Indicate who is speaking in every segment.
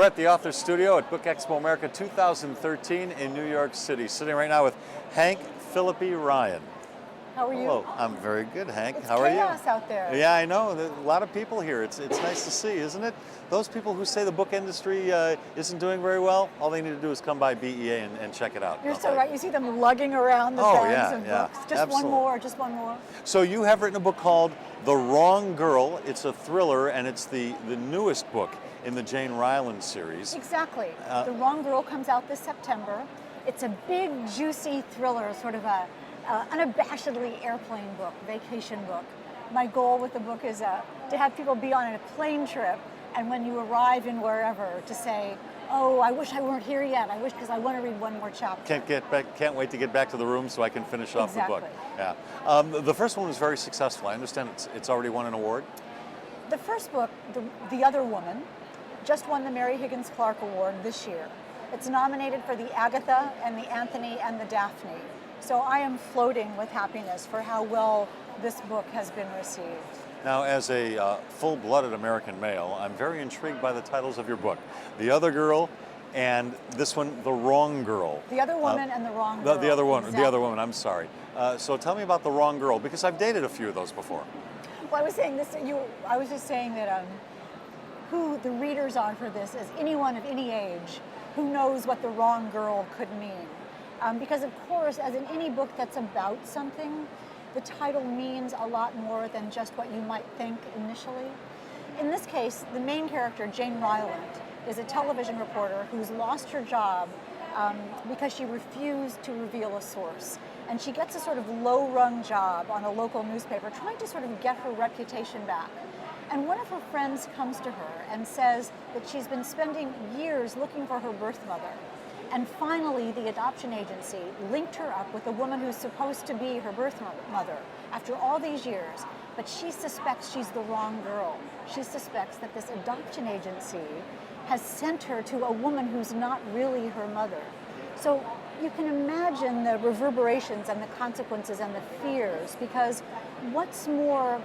Speaker 1: We're at the Author Studio at BookExpo America 2013 in New York City. Sitting right now with Hank Phillippi Ryan.
Speaker 2: How are you?
Speaker 1: Hello, I'm very good, Hank.
Speaker 2: It's
Speaker 1: How are you?
Speaker 2: chaos out there.
Speaker 1: Yeah, I know. There's a lot of people here. It's nice to see, isn't it? Those people who say the book industry isn't doing very well, all they need to do is come by BEA and check it out.
Speaker 2: You're so right. You see them lugging around the bags of books. Just
Speaker 1: absolutely.
Speaker 2: one more, just one more.
Speaker 1: So you have written a book called The Wrong Girl. It's a thriller, and it's the newest book in the Jane Ryland series.
Speaker 2: Exactly. The Wrong Girl comes out this September. It's a big, juicy thriller, sort of a unabashedly airplane book, vacation book. My goal with the book is to have people be on a plane trip, and when you arrive in wherever, to say, "Oh, I wish I weren't here yet. I wish, because I want to read one more chapter."
Speaker 1: Can't wait to get back to the room so I can finish off the book. Yeah. The first one was very successful. I understand it's already won an award.
Speaker 2: The first book, The Other Woman, just won the Mary Higgins Clark Award this year. It's nominated for the Agatha and the Anthony and the Daphne. So I am floating with happiness for how well this book has been received.
Speaker 1: Now, as a full-blooded American male, I'm very intrigued by the titles of your book. The Other Girl and this one, The Wrong Girl.
Speaker 2: The Other Woman and The Wrong Girl.
Speaker 1: The Other Woman,
Speaker 2: exactly.
Speaker 1: The Other Woman, I'm sorry. So tell me about The Wrong Girl, because I've dated a few of those before.
Speaker 2: Well, I was saying this, I was just saying that who the readers are for this is anyone of any age who knows what the wrong girl could mean. Because of course, as in any book that's about something, the title means a lot more than just what you might think initially. In this case, the main character, Jane Ryland, is a television reporter who's lost her job because she refused to reveal a source. And she gets a sort of low-rung job on a local newspaper, trying to sort of get her reputation back. And one of her friends comes to her and says that she's been spending years looking for her birth mother. And finally, the adoption agency linked her up with a woman who's supposed to be her birth mother after all these years. But she suspects she's the wrong girl. She suspects that this adoption agency has sent her to a woman who's not really her mother. So you can imagine the reverberations and the consequences and the fears, because what's more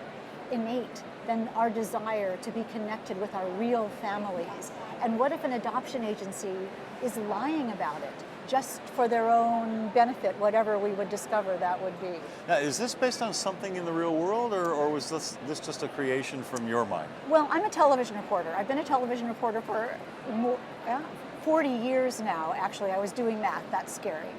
Speaker 2: innate than our desire to be connected with our real families? And what if an adoption agency is lying about it, just for their own benefit, whatever we would discover that would be?
Speaker 1: Now, is this based on something in the real world, or was this just a creation from your mind?
Speaker 2: Well, I'm a television reporter. I've been a television reporter for 40 years now, actually. I was doing math, that's scary.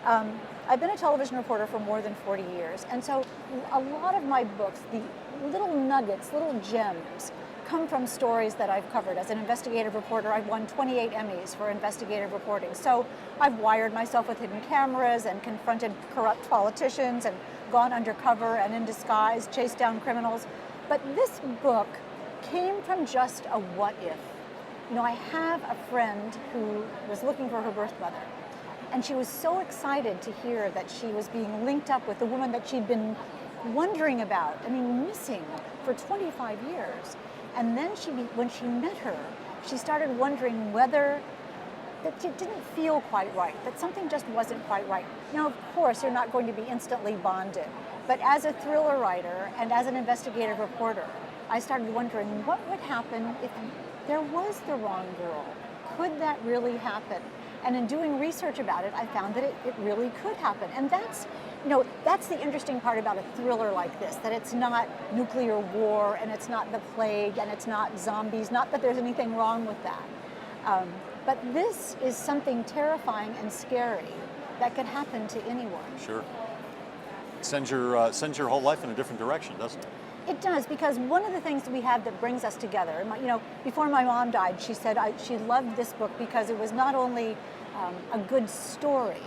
Speaker 2: I've been a television reporter for more than 40 years, and so a lot of my books, the little nuggets, little gems, come from stories that I've covered. As an investigative reporter, I've won 28 Emmys for investigative reporting. So I've wired myself with hidden cameras and confronted corrupt politicians and gone undercover and in disguise, chased down criminals. But this book came from just a what if. You know, I have a friend who was looking for her birth mother, and she was so excited to hear that she was being linked up with the woman that she'd been wondering about, missing for 25 years. And then when she met her, she started wondering whether that it didn't feel quite right, that something just wasn't quite right. Now, of course, you're not going to be instantly bonded, but as a thriller writer and as an investigative reporter, I started wondering what would happen if there was the wrong girl. Could that really happen? And in doing research about it, I found that it really could happen. And that's the interesting part about a thriller like this, that it's not nuclear war, and it's not the plague, and it's not zombies, not that there's anything wrong with that. But this is something terrifying and scary that could happen to anyone.
Speaker 1: Sure. Sends your whole life in a different direction, doesn't it?
Speaker 2: It does, because one of the things that we have that brings us together, before my mom died, she said she loved this book because it was not only a good story,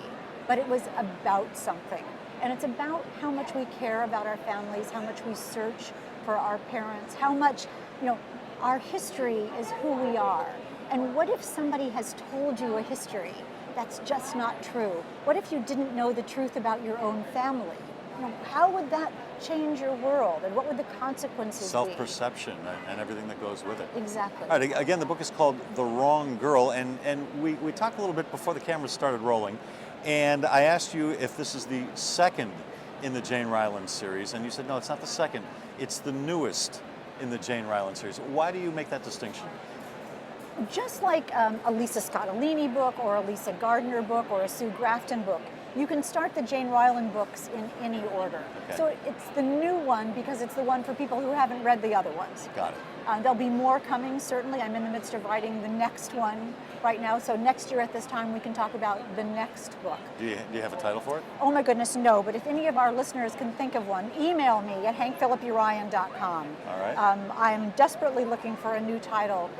Speaker 2: but it was about something. And it's about how much we care about our families, how much we search for our parents, how much, our history is who we are. And what if somebody has told you a history that's just not true? What if you didn't know the truth about your own family? How would that change your world, and what would the consequences be?
Speaker 1: Self-perception and everything that goes with it.
Speaker 2: Exactly.
Speaker 1: All right, again, the book is called The Wrong Girl, and we talked a little bit before the cameras started rolling, and I asked you if this is the second in the Jane Ryland series, and you said, no, it's not the second, it's the newest in the Jane Ryland series. Why do you make that distinction?
Speaker 2: just like a Lisa Scottolini book or a Lisa Gardner book or a Sue Grafton book, you can start the Jane Ryland books in any order.
Speaker 1: Okay.
Speaker 2: So it's the new one because it's the one for people who haven't read the other ones.
Speaker 1: Got it.
Speaker 2: There'll be more coming, certainly. I'm in the midst of writing the next one right now. So next year at this time, we can talk about the next book.
Speaker 1: Do you have a title for it?
Speaker 2: Oh my goodness, no. But if any of our listeners can think of one, email me at hankphillippyryan.com.
Speaker 1: All right.
Speaker 2: I'm desperately looking for a new title.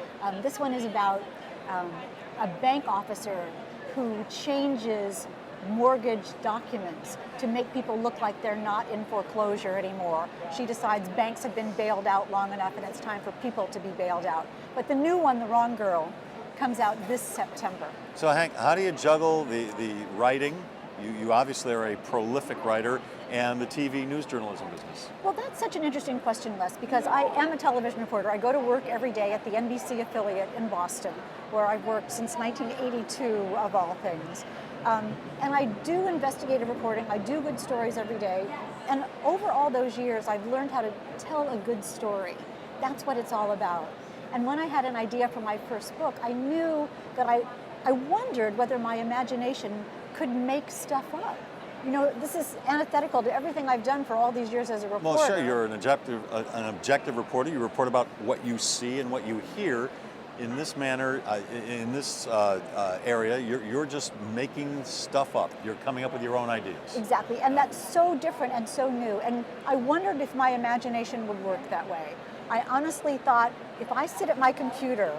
Speaker 2: This one is about a bank officer who changes mortgage documents to make people look like they're not in foreclosure anymore. She decides banks have been bailed out long enough and it's time for people to be bailed out. But the new one, The Wrong Girl, comes out this September.
Speaker 1: So Hank, how do you juggle the writing? You obviously are a prolific writer, and the TV news journalism business.
Speaker 2: Well, that's such an interesting question, Les, because I am a television reporter. I go to work every day at the NBC affiliate in Boston, where I've worked since 1982, of all things. And I do investigative reporting. I do good stories every day. And over all those years, I've learned how to tell a good story. That's what it's all about. And when I had an idea for my first book, I knew that I wondered whether my imagination could make stuff up. You know, this is antithetical to everything I've done for all these years as a reporter.
Speaker 1: Well, sure, you're an objective reporter. You report about what you see and what you hear. In this manner, in this area, you're just making stuff up. You're coming up with your own ideas.
Speaker 2: Exactly, and that's so different and so new. And I wondered if my imagination would work that way. I honestly thought, if I sit at my computer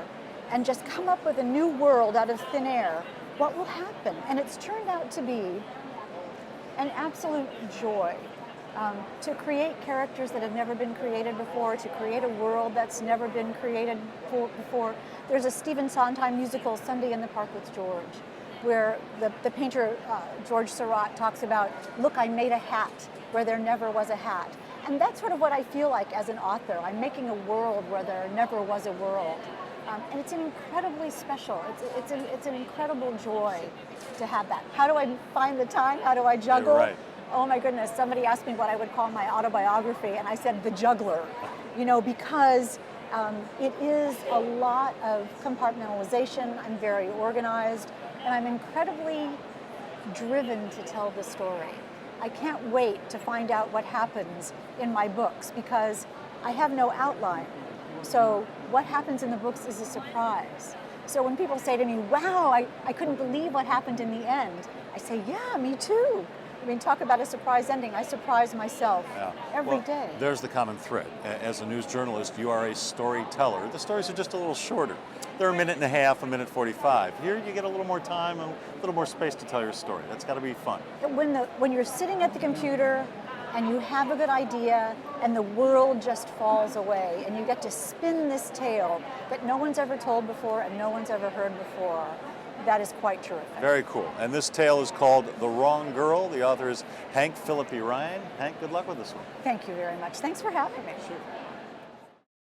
Speaker 2: and just come up with a new world out of thin air, what will happen? And it's turned out to be an absolute joy. To create characters that have never been created before, to create a world that's never been created before. There's a Stephen Sondheim musical, Sunday in the Park with George, where the painter George Seurat talks about, look, I made a hat where there never was a hat. And that's sort of what I feel like as an author. I'm making a world where there never was a world. And it's incredibly special. It's an incredible joy to have that. How do I find the time? How do I juggle?
Speaker 1: Right.
Speaker 2: Oh my goodness, somebody asked me what I would call my autobiography, and I said The Juggler, you know, because it is a lot of compartmentalization. I'm very organized, and I'm incredibly driven to tell the story. I can't wait to find out what happens in my books because I have no outline. So what happens in the books is a surprise. So when people say to me, wow, I couldn't believe what happened in the end, I say, yeah, me too. I mean, talk about a surprise ending. I surprise myself every day.
Speaker 1: There's the common thread. As a news journalist, you are a storyteller. The stories are just a little shorter. They're a minute and a half, a minute 45. Here you get a little more time and a little more space to tell your story. That's got to be fun.
Speaker 2: When you're sitting at the computer and you have a good idea and the world just falls away and you get to spin this tale that no one's ever told before and no one's ever heard before, that is quite terrific.
Speaker 1: Very cool. And this tale is called The Wrong Girl. The author is Hank Phillippi Ryan. Hank, good luck with this one.
Speaker 2: Thank you very much. Thanks for having me.
Speaker 1: Sure.